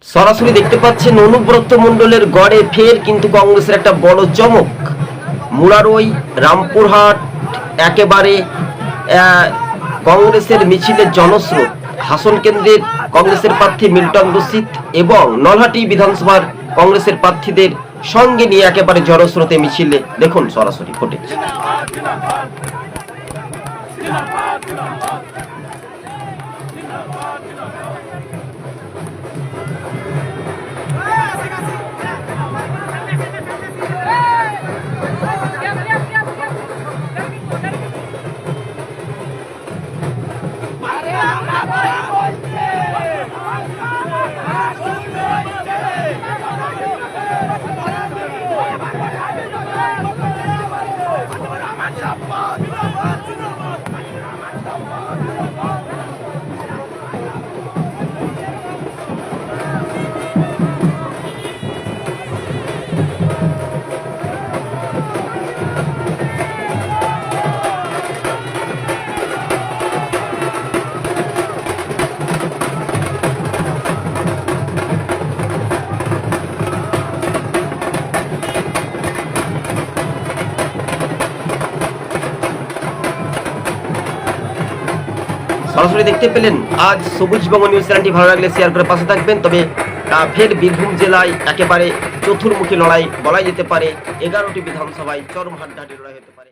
সরাসরি দেখতে পাচ্ছেন অনুব্রত মণ্ডলের গড়ে ফের কিন্তু কংগ্রেসের একটা বড় চমক। মুরারই, রামপুরহাট একেবারে কংগ্রেসের মিছিলের জনস্রোত। হাসন কেন্দ্রের কংগ্রেসের প্রার্থী মিল্টন রশিদ এবং নলহাটি বিধানসভার কংগ্রেসের প্রার্থীদের সঙ্গে নিয়ে একেবারে জনস্রোতে মিছিলে দেখুন সরাসরি ফুটেজ। সরাসরি দেখতে পেলেন। আজ সবুজবঙ্গ নিউজ চ্যানেলটি ভালো লাগলে শেয়ার করে পাশে থাকবেন। তবে ফের বীরভূম জেলায় একেবারে চতুর্মুখী লড়াই বলা যেতে পারে। 11টি বিধানসভায় চরম হাড্ডাহাড্ডি লড়াই হতে পারে।